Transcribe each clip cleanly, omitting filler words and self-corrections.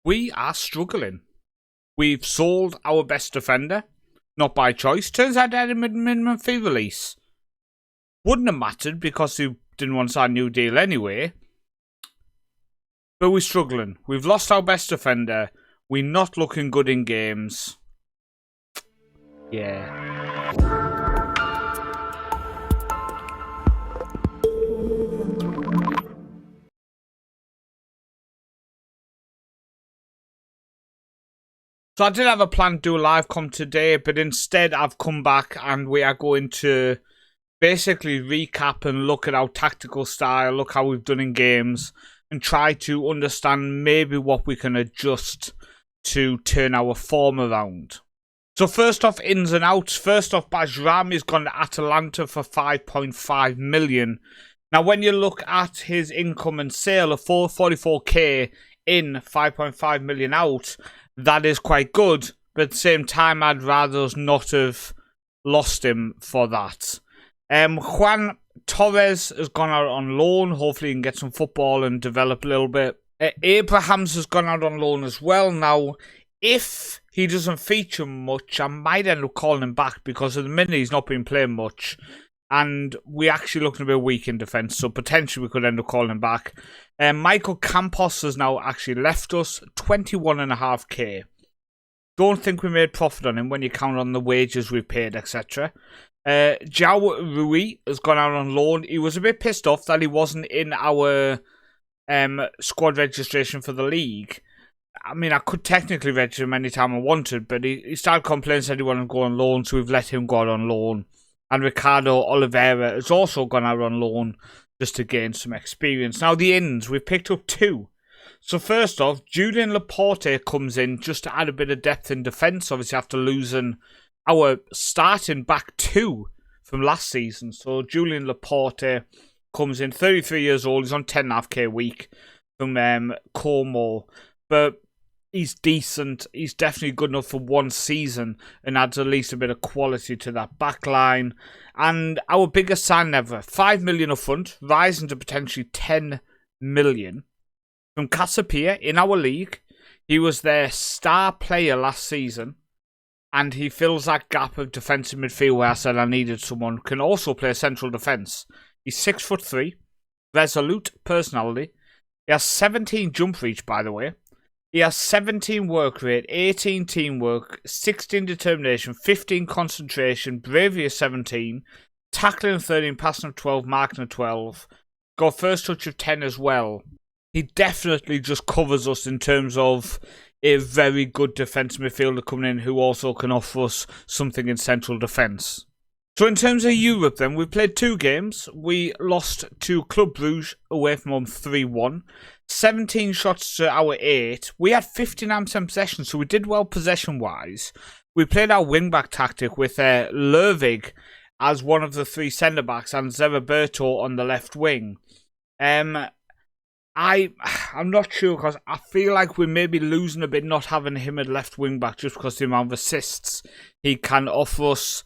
we are struggling. We've sold our best defender, not by choice. Turns out they had a minimum fee release. Wouldn't have mattered because he didn't want to sign a new deal anyway. But we're struggling. We've lost our best defender. We're not looking good in games. Yeah. So I did have a plan to do a live com today, but instead I've come back and we are going to basically recap and look at our tactical style, look how we've done in games, and try to understand maybe what we can adjust to turn our form around. So first off, ins and outs. First off, Bajrami's gone to Atalanta for 5.5 million. Now when you look at his income and sale of 444k in, 5.5 million out, that is quite good, but at the same time, I'd rather us not have lost him for that. Juan Torres has gone out on loan. Hopefully he can get some football and develop a little bit. Abrahams has gone out on loan as well. Now, if he doesn't feature much, I might end up calling him back because at the minute he's not been playing much. And we're actually looking a bit weak in defence, so potentially we could end up calling him back. Michael Campos has now actually left us, 21.5k. Don't think we made profit on him when you count on the wages we've paid, etc. João Rui has gone out on loan. He was a bit pissed off that he wasn't in our squad registration for the league. I mean, I could technically register him anytime I wanted, but he started complaining, said he wanted to go on loan, so we've let him go out on loan. And Ricardo Oliveira has also gone out on loan just to gain some experience. Now, the ins, we've picked up 2. So first off, Julian Laporte comes in just to add a bit of depth in defence, obviously after losing our starting back 2 from last season. So Julian Laporte comes in, 33 years old, he's on 10.5k a week from Como. But he's decent. He's definitely good enough for one season and adds at least a bit of quality to that back line. And our biggest sign ever, 5 million up front, rising to potentially 10 million. From Casapia in our league, he was their star player last season. And he fills that gap of defensive midfield where I said I needed someone who can also play central defence. He's 6'3", resolute personality. He has 17 jump reach, by the way. He has 17 work rate, 18 teamwork, 16 determination, 15 concentration, bravery of 17, tackling of 13, passing of 12, marking of 12. Got first touch of 10 as well. He definitely just covers us in terms of a very good defensive midfielder coming in who also can offer us something in central defence. So in terms of Europe then, we played 2 games. We lost to Club Brugge away from home 3-1. 17 shots to our 8. We had 59% possession, so we did well possession-wise. We played our wing-back tactic with Lervig as one of the 3 centre-backs and Zeriberto on the left wing. I'm not sure because I feel like we're maybe losing a bit not having him at left wing-back just because of the amount of assists he can offer us.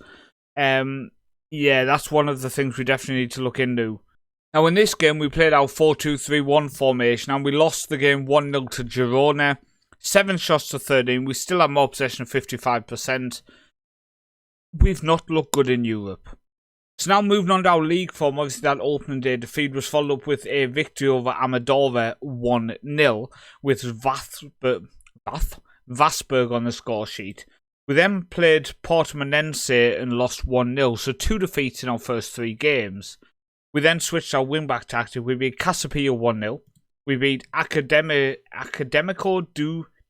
Yeah, that's one of the things we definitely need to look into. Now, in this game, we played our 4-2-3-1 formation, and we lost the game 1-0 to Girona. 7 shots to 13. We still have more possession, 55%. We've not looked good in Europe. So now moving on to our league form, obviously that opening day defeat was followed up with a victory over Amadora 1-0, with Vasberg on the score sheet. We then played Portimonense and lost 1-0, so 2 defeats in our first 3 games. We then switched our wing-back tactic. We beat Casapia 1-0. We beat Academico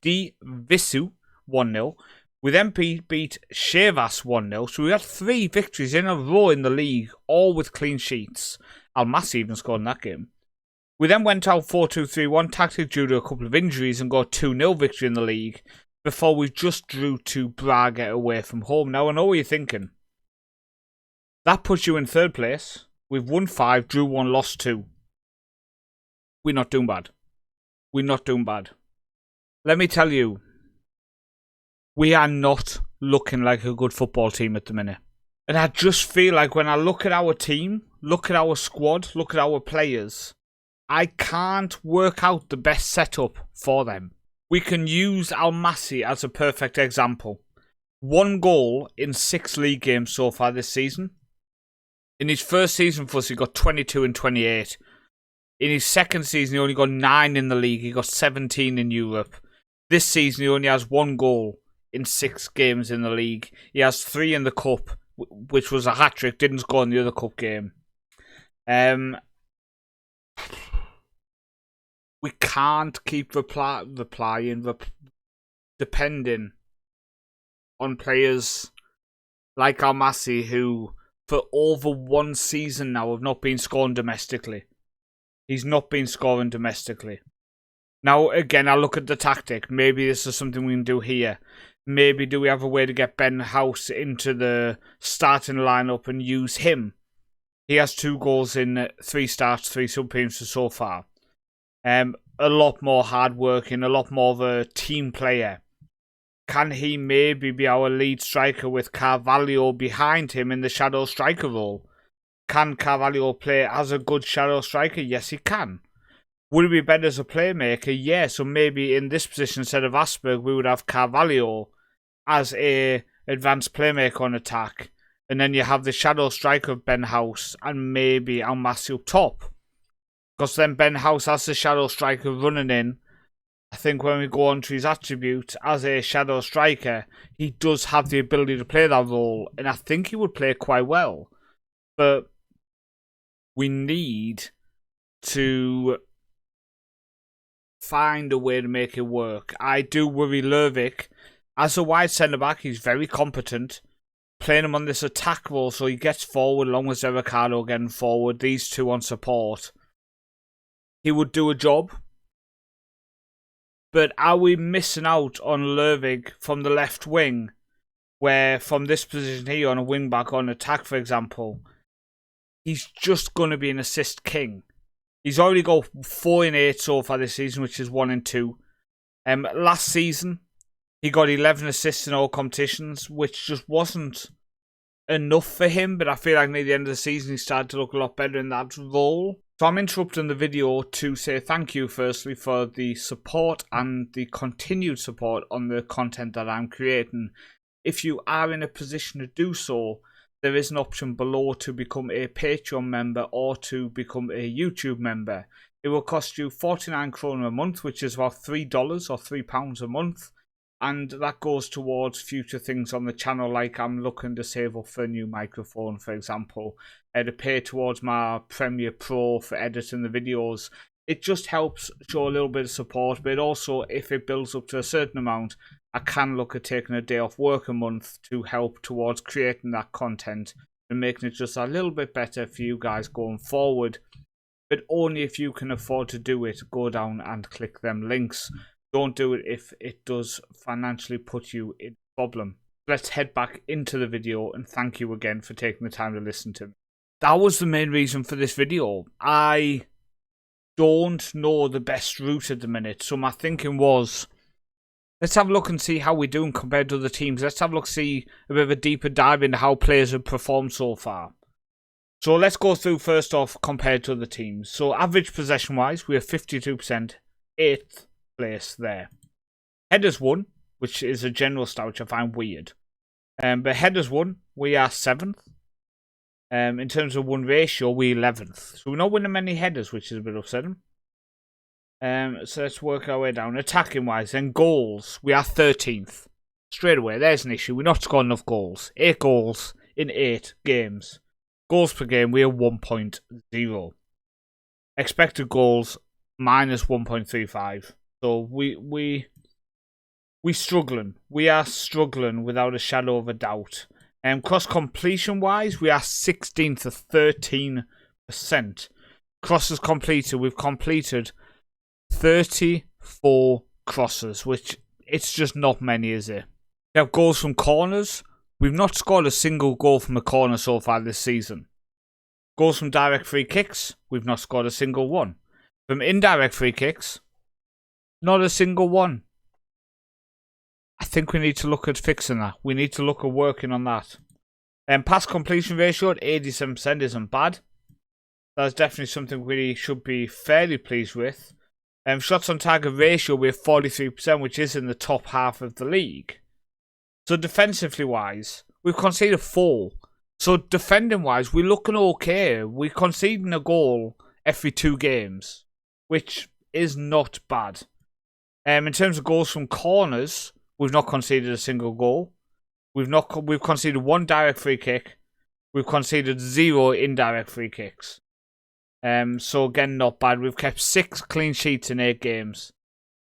di Visu 1-0. We then beat Chivas 1-0. So we had 3 victories in a row in the league, all with clean sheets. Almasi even scored in that game. We then went out 4-2-3-1 tactic due to a couple of injuries and got 2-0 victory in the league before we just drew to Braga away from home. Now, I know what you're thinking. That puts you in 3rd place. We've won 5, drew 1, lost 2. We're not doing bad. We're not doing bad. Let me tell you, we are not looking like a good football team at the minute. And I just feel like when I look at our team, look at our squad, look at our players, I can't work out the best setup for them. We can use Almasi as a perfect example. 1 goal in 6 league games so far this season. In his first season for us, he got 22 and 28. In his second season, he only got 9 in the league. He got 17 in Europe. This season, he only has 1 goal in 6 games in the league. He has 3 in the cup, which was a hat-trick. Didn't score in the other cup game. We can't keep depending on players like Almasi, who for over 1 season now have not been scoring domestically. He's not been scoring domestically. Now, again, I look at the tactic. Maybe this is something we can do here. Maybe do we have a way to get Ben House into the starting lineup and use him? He has 2 goals in 3 starts, 3 sub-appearances so far. A lot more hard-working, a lot more of a team player. Can he maybe be our lead striker with Carvalho behind him in the shadow striker role? Can Carvalho play as a good shadow striker? Yes, he can. Would he be better as a playmaker? Yeah, so maybe in this position instead of Asperg, we would have Carvalho as a advanced playmaker on attack. And then you have the shadow striker of Ben House and maybe Almasi up top. Because then Ben House as the shadow striker running in. I think when we go on to his attributes as a shadow striker, he does have the ability to play that role. And I think he would play quite well. But we need to find a way to make it work. I do worry Lervik. As a wide centre-back, he's very competent. Playing him on this attack role so he gets forward along with Zerricardo getting forward. These two on support. He would do a job. But are we missing out on Lervik from the left wing? Where from this position here on a wing back on attack, for example, he's just going to be an assist king. He's already got 4 in 8 so far this season, which is 1 in 2. Last season, he got 11 assists in all competitions, which just wasn't enough for him. But I feel like near the end of the season, he started to look a lot better in that role. So I'm interrupting the video to say thank you firstly for the support and the continued support on the content that I'm creating. If you are in a position to do so, there is an option below to become a Patreon member or to become a YouTube member. It will cost you 49 kroner a month, which is about $3 or £3 a month. And that goes towards future things on the channel, like I'm looking to save up for a new microphone, for example, to pay towards my Premiere Pro for editing the videos. It just helps show a little bit of support, but also if it builds up to a certain amount, I can look at taking a day off work a month to help towards creating that content and making it just a little bit better for you guys going forward. But only if you can afford to do it, go down and click them links. Don't do it if it does financially put you in a problem. Let's head back into the video and thank you again for taking the time to listen to me. That was the main reason for this video. I don't know the best route at the minute, so my thinking was, let's have a look and see how we're doing compared to other teams. Let's have a look, see a bit of a deeper dive into how players have performed so far. So let's go through first off compared to other teams. So average possession wise, we are 52%, 8th place there. Headers won, which is a general stat which I find weird. But headers won, we are 7th. In terms of win ratio, we're 11th. So we're not winning many headers, which is a bit upsetting. So let's work our way down. Attacking wise, then goals, we are 13th. Straight away, there's an issue. We're not scoring enough goals. 8 goals in 8 games. Goals per game, we are 1.0. Expected goals, minus 1.35. So we struggling. We are struggling without a shadow of a doubt. Cross completion wise, we are 16th at 13%. Crosses completed, we've completed 34 crosses, which it's just not many, is it? We have goals from corners. We've not scored a single goal from a corner so far this season. Goals from direct free kicks, we've not scored a single one. From indirect free kicks, not a single one. I think we need to look at fixing that. We need to look at working on that. Pass completion ratio at 87% isn't bad. That's definitely something we should be fairly pleased with. Shots on target ratio, we have 43%, which is in the top half of the league. So defensively wise, we've conceded 4. So defending wise, we're looking okay. We're conceding a goal every 2 games, which is not bad. In terms of goals from corners, we've not conceded a single goal. We've conceded 1 direct free kick. We've conceded 0 indirect free kicks. So again, not bad. We've kept 6 clean sheets in 8 games.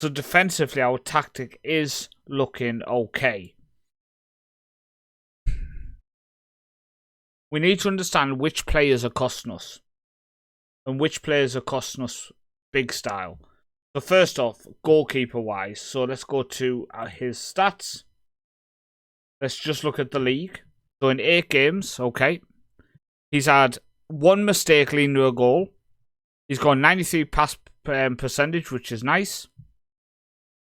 So defensively, our tactic is looking okay. We need to understand which players are costing us. And which players are costing us big style. So first off, goalkeeper-wise. So let's go to his stats. Let's just look at the league. So in 8 games, okay, he's had 1 mistake leading to a goal. He's got 93 pass percentage, which is nice.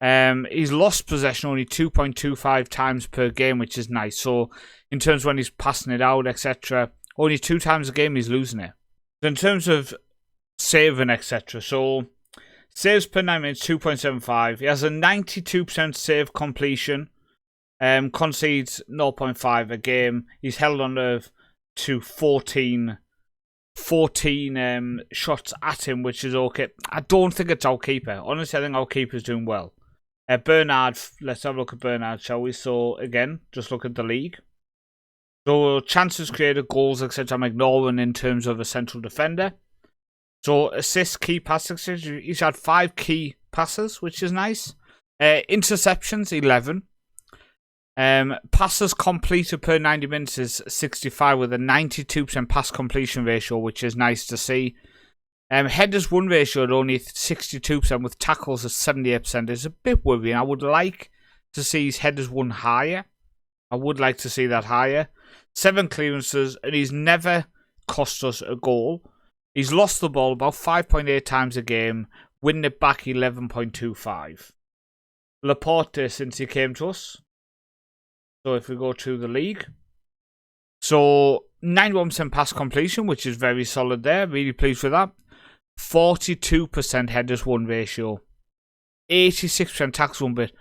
He's lost possession only 2.25 times per game, which is nice. So in terms of when he's passing it out, etc., only 2 times a game he's losing it. So in terms of saving, etc., so saves per 9 minutes, 2.75. He has a 92% save completion. Concedes 0.5 a game. He's held on to 14 shots at him, which is okay. I don't think it's our keeper. Honestly, I think our keeper's doing well. Bernard, let's have a look at Bernard, shall we? So, again, just look at the league. So, chances created, goals, etc. I'm ignoring in terms of a central defender. So, assists, key passes, he's had 5 key passes, which is nice. Interceptions, 11. Passes completed per 90 minutes is 65 with a 92% pass completion ratio, which is nice to see. Headers won ratio at only 62% with tackles at 78%. It's a bit worrying. I would like to see his headers won higher. I would like to see that higher. 7 clearances, and he's never cost us a goal. He's lost the ball about 5.8 times a game, winning it back 11.25. Laporte since he came to us. So if we go to the league. So 91% pass completion, which is very solid there. Really pleased with that. 42% headers won ratio. 86% tackles won, but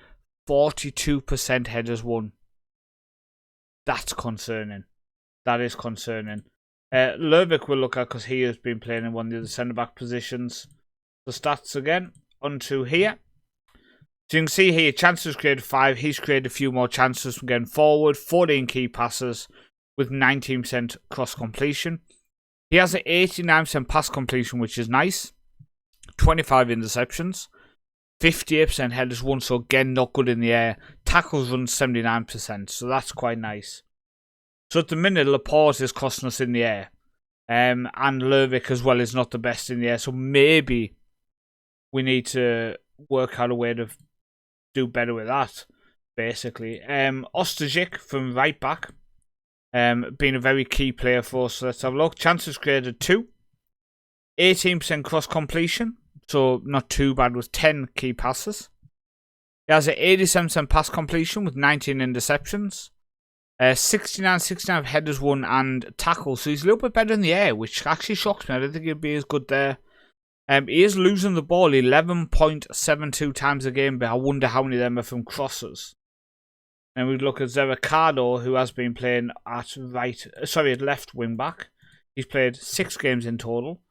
42% headers won. That's concerning. That is concerning. Lervik we'll look at because he has been playing in one of the other centre-back positions. The stats again. Onto here. So you can see here, chances created 5. He's created a few more chances from getting forward. 14 key passes with 19% cross completion. He has an 89% pass completion, which is nice. 25 interceptions. 58% headers won, so again, not good in the air. Tackles run 79%, so that's quite nice. So at the minute, Laporte is costing us in the air. And Lervik as well is not the best in the air, so maybe we need to work out a way to do better with that, basically. Ostajic from right back. Being a very key player for us. So let's have a look. Chances created 2. 18% cross completion. So not too bad with 10 key passes. He has an 87% pass completion with 19 interceptions. 69 of headers won and tackles. So he's a little bit better in the air, which actually shocks me. I don't think he'd be as good there. He is losing the ball 11.72 times a game, but I wonder how many of them are from crosses. And we look at Zericado, who has been playing at left wing back. He's played 6 games in total.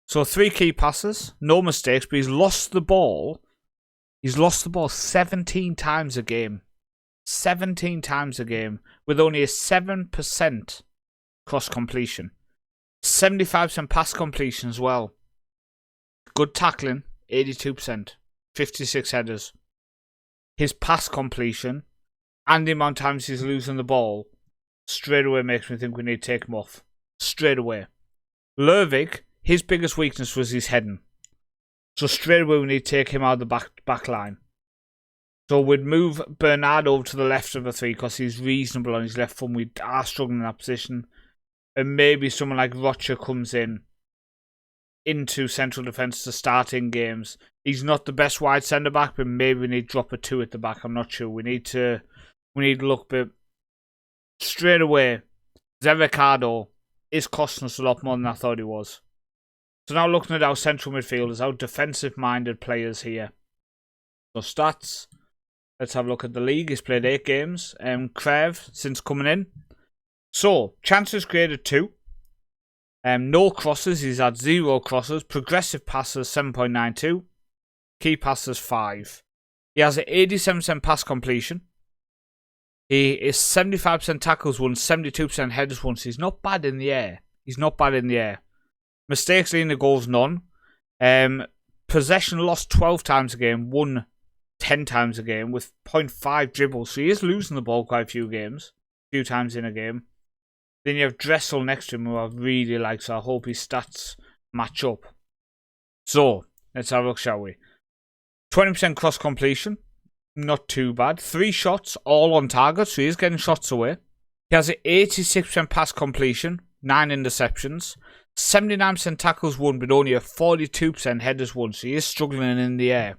So 3 key passes, no mistakes, but he's lost the ball. He's lost the ball 17 times a game. 17 times a game, with only a 7% cross completion. 75% pass completion as well. Good tackling, 82%. 56 headers. His pass completion and the amount of times he's losing the ball straight away makes me think we need to take him off. Straight away. Lervik, his biggest weakness was his heading. So straight away we need to take him out of the back line. So we'd move Bernard over to the left of the 3 because he's reasonable on his left foot. We are struggling in that position. And maybe someone like Rocha comes into central defence to start in games. He's not the best wide centre back, but maybe we need to drop a 2 at the back. I'm not sure. We need to look, but straight away, Zericado is costing us a lot more than I thought he was. So now looking at our central midfielders, our defensive-minded players here. So stats. Let's have a look at the league. He's played 8 games. Krev, since coming in. So, chances created 2. No crosses. He's had 0 crosses. Progressive passes, 7.92. Key passes, 5. He has an 87% pass completion. He is 75% tackles won, 72% headers won. So he's not bad in the air. He's not bad in the air. Mistakes leading to goals, none. Possession lost 12 times a game, won 10 times a game with 0.5 dribbles. So he is losing the ball quite a few times in a game. Then you have Dressel next to him, who I really like, so I hope his stats match up. So, let's have a look, shall we? 20% cross completion, not too bad. 3 shots, all on target, so he is getting shots away. He has an 86% pass completion, 9 interceptions. 79% tackles won, but only a 42% headers won, so he is struggling in the air.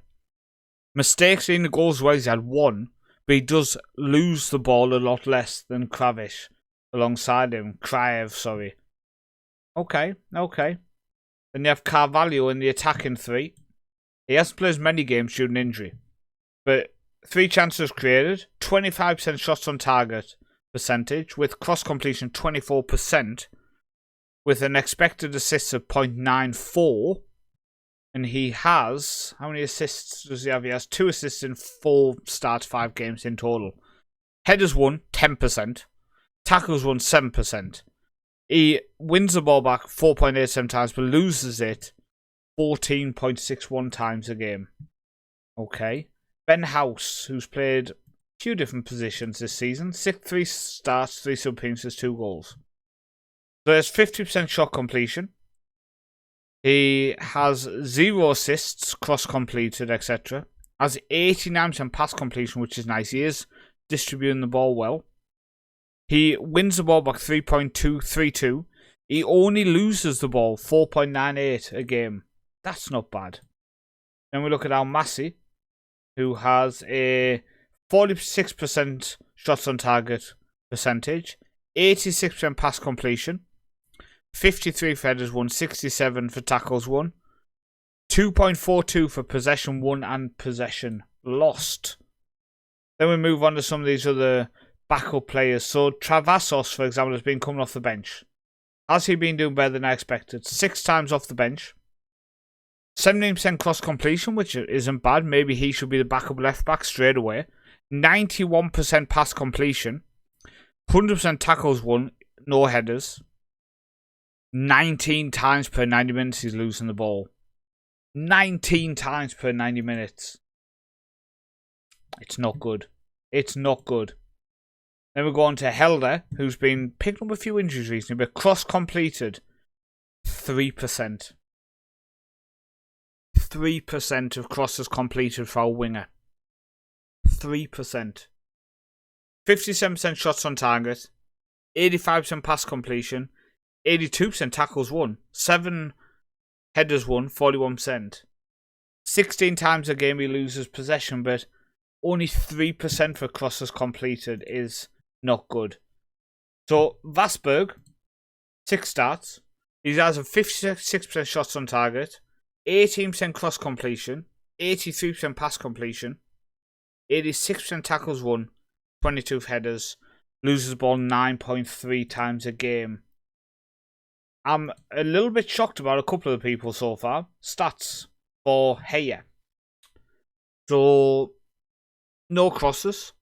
Mistakes in the goals, well, he's had 1, but he does lose the ball a lot less than Kravish. Alongside him, Kraev, sorry. Okay. Then you have Carvalho in the attacking 3. He hasn't played as many games due to an injury. But 3 chances created, 25% shots on target percentage, with cross completion 24%, with an expected assists of 0.94. And he has, how many assists does he have? He has 2 assists in 4 starts, 5 games in total. Headers won, 10%. Tackles won 7%. He wins the ball back 4.87 times, but loses it 14.61 times a game. Okay. Ben House, who's played a few different positions this season. 3 starts, 3 sub-appearances, 2 goals. So there's 50% shot completion. He has 0 assists, cross completed, etc. Has 89% pass completion, which is nice. He is distributing the ball well. He wins the ball back 3.232. He only loses the ball 4.98 a game. That's not bad. Then we look at Al Massi, who has a 46% shots on target percentage, 86% pass completion, 53 for headers won, 67 for tackles won, 2.42 for possession won and possession lost. Then we move on to some of these other backup players. So Travassos, for example, has been coming off the bench. Has he been doing better than I expected? 6 times off the bench. 17% cross completion, which isn't bad. Maybe he should be the backup left back straight away. 91% pass completion. 100% tackles won, no headers. 19 times per 90 minutes he's losing the ball. 19 times per 90 minutes. It's not good. It's not good. Then we go on to Helder, who's been picking up a few injuries recently, but cross-completed 3%. 3% of crosses completed for our winger. 3%. 57% shots on target. 85% pass completion. 82% tackles won. 7 headers won, 41%. 16 times a game he loses possession, but only 3% for crosses completed is not good. So, Vasberg, 6 starts. He has a 56% shots on target, 18% cross completion, 83% pass completion, 86% tackles won, 22 headers, loses the ball 9.3 times a game. I'm a little bit shocked about a couple of the people so far. Stats for Heyer. So, no crosses,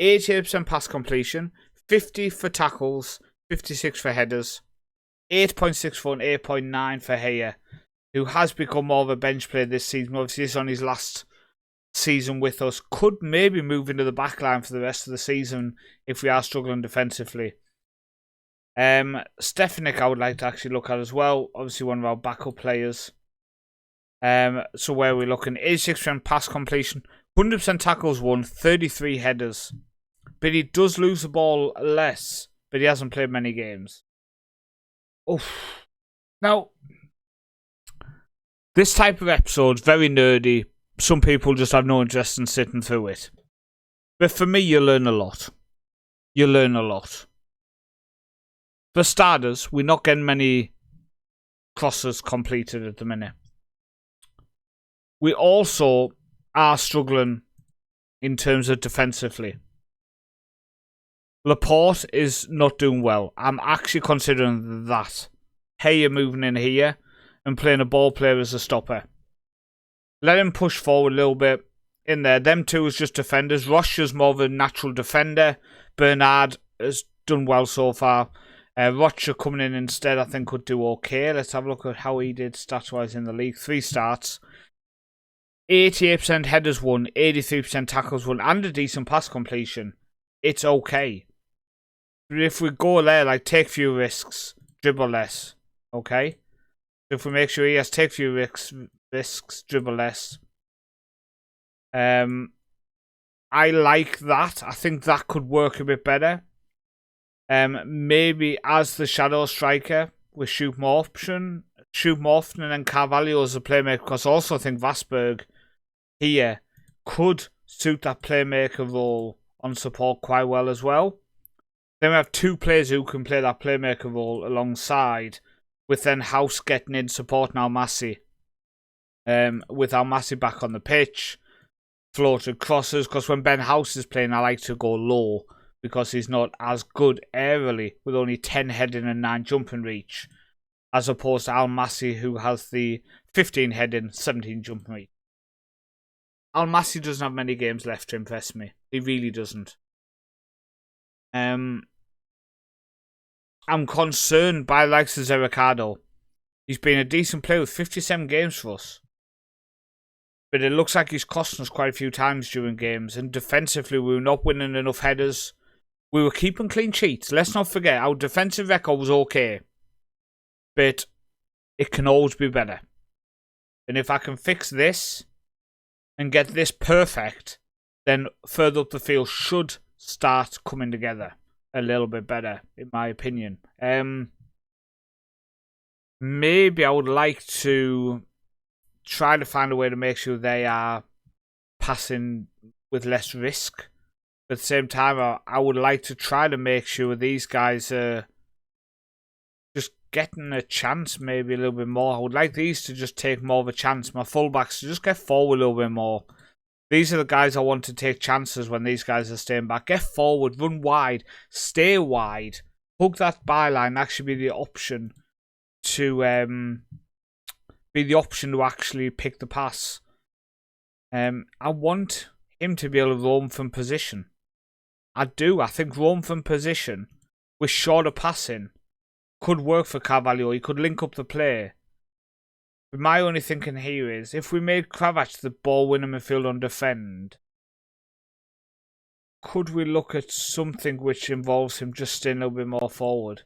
88% pass completion, 50 for tackles, 56 for headers, 8.64 and 8.9 for Heyer, who has become more of a bench player this season. Obviously, he's on his last season with us. Could maybe move into the back line for the rest of the season if we are struggling defensively. Stefanik I would like to actually look at as well. Obviously, one of our backup players. So where are we looking? 86% pass completion, 100% tackles won, 33 headers. But he does lose the ball less, but he hasn't played many games. Oof. Now, this type of episode is very nerdy. Some people just have no interest in sitting through it. But for me, you learn a lot. You learn a lot. For starters, we're not getting many crosses completed at the minute. We also are struggling in terms of defensively. Laporte is not doing well. I'm actually considering that. Hey, you're moving in here and playing a ball player as a stopper. Let him push forward a little bit in there. Them two is just defenders. Rocha's more of a natural defender. Bernard has done well so far. Rocha coming in instead, I think, could do okay. Let's have a look at how he did stats-wise in the league. 3 starts. 88% headers won, 83% tackles won, and a decent pass completion. It's okay. But if we go there, like, take few risks, dribble less. Okay? If we make sure he has take few risks, dribble less. I like that. I think that could work a bit better. Maybe as the shadow striker with shoot more often, and then Carvalho as a playmaker, because I also think Vasberg here could suit that playmaker role on support quite well as well. Then we have 2 players who can play that playmaker role alongside, with then House getting in supporting Almasi. With Almasi back on the pitch, floated crosses, because when Ben House is playing, I like to go low, because he's not as good aerially, with only 10 heading and 9 jumping reach, as opposed to Almasi, who has the 15 heading, 17 jumping reach. Almasi doesn't have many games left to impress me. He really doesn't. I'm concerned by the likes of Zerricardo. He's been a decent player with 57 games for us. But it looks like he's costing us quite a few times during games. And defensively, we were not winning enough headers. We were keeping clean sheets. Let's not forget, our defensive record was okay. But it can always be better. And if I can fix this and get this perfect, then further up the field should start coming together a little bit better, in my opinion. Maybe I would like to try to find a way to make sure they are passing with less risk. But at the same time, I would like to try to make sure these guys are just getting a chance maybe a little bit more. I would like these to just take more of a chance. My fullbacks to just get forward a little bit more. These are the guys I want to take chances when these guys are staying back. Get forward, run wide, stay wide. Hug that byline, actually be the option to actually pick the pass. I want him to be able to roam from position. I do. I think roam from position with shorter passing could work for Carvalho. He could link up the play. But my only thinking here is, if we made Kravac the ball-winner midfield on defend, could we look at something which involves him just staying a little bit more forward?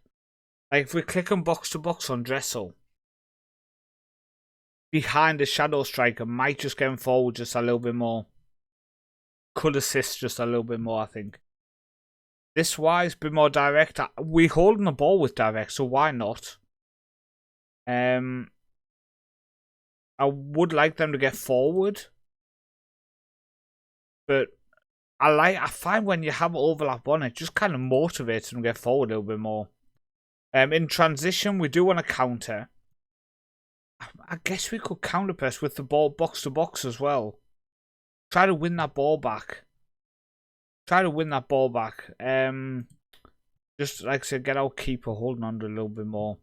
Like if we click on box-to-box on Dressel, behind the shadow striker, might just get him forward just a little bit more. Could assist just a little bit more, I think. This wise, be more direct. We're holding the ball with direct, so why not? I would like them to get forward, but I find when you have overlap on it, just kind of motivates them to get forward a little bit more. In transition, we do want to counter. I guess we could counter press with the ball box to box as well. Try to win that ball back. Just like I said, get our keeper holding on to a little bit more.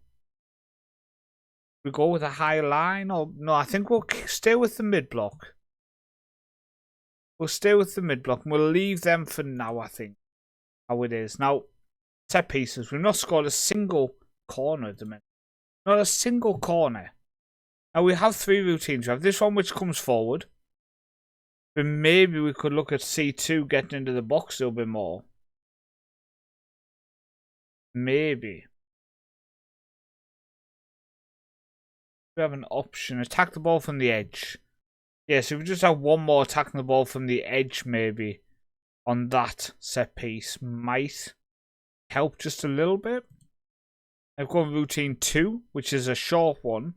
We go with a high line, or no? I think we'll stay with the mid block. We'll stay with the mid block, and we'll leave them for now. I think how it is now. Set pieces. We've not scored a single corner at the minute. Not a single corner. Now we have 3 routines. We have this one which comes forward, but maybe we could look at C2 getting into the box a little bit more. Maybe. We have an option. Attack the ball from the edge. Yeah, so if we just have one more attacking the ball from the edge, maybe, on that set piece, might help just a little bit. I've got routine 2, which is a short one.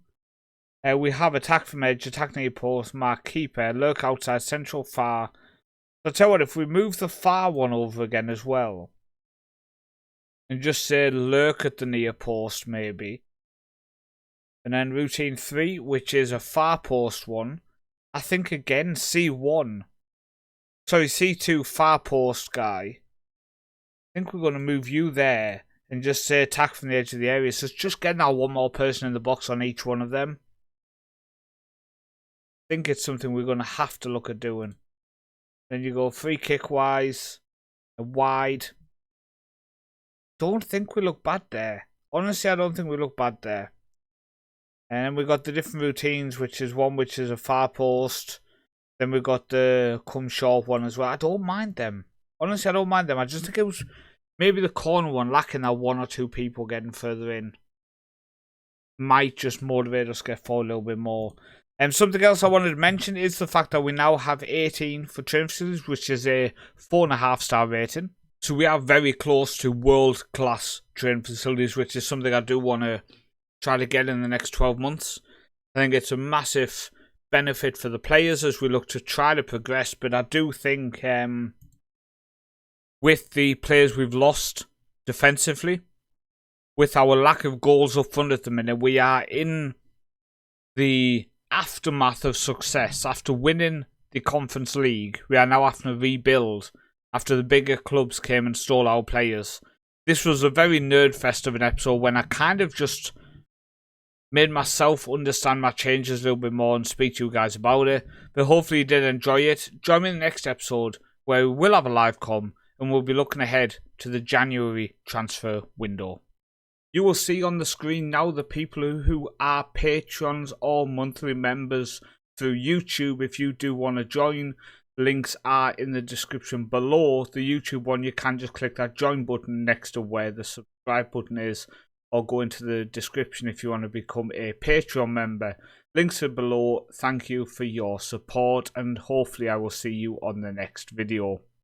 We have attack from edge, attack near post, mark keeper, lurk outside, central far. So I'll tell you what, if we move the far one over again as well, and just say lurk at the near post, maybe. And then routine 3, which is a far post one. I think again, C1. Sorry, C2 far post guy. I think we're going to move you there and just say attack from the edge of the area. So it's just getting our one more person in the box on each one of them. I think it's something we're going to have to look at doing. Then you go free kick wise, wide. Don't think we look bad there. Honestly, I don't think we look bad there. And then we got the different routines, which is one which is a far post. Then we got the come short one as well. I don't mind them. Honestly, I don't mind them. I just think it was maybe the corner one lacking that one or two people getting further in. Might just motivate us to get forward a little bit more. And something else I wanted to mention is the fact that we now have 18 for training facilities, which is a 4.5-star rating. So we are very close to world-class training facilities, which is something I do want to try to get in the next 12 months. I think it's a massive benefit for the players as we look to try to progress. But I do think with the players we've lost defensively, with our lack of goals up front at the minute, we are in the aftermath of success. After winning the Conference League, we are now having to rebuild after the bigger clubs came and stole our players. This was a very nerd fest of an episode when I kind of just made myself understand my changes a little bit more and speak to you guys about it. But hopefully you did enjoy it. Join me in the next episode where we will have a live com and we'll be looking ahead to the January transfer window. You will see on the screen now the people who are patrons or monthly members through YouTube. If you do want to join, links are in the description below. The YouTube one, you can just click that join button next to where the subscribe button is, or go into the description if you want to become a Patreon member. Links are below. Thank you for your support, and hopefully I will see you on the next video.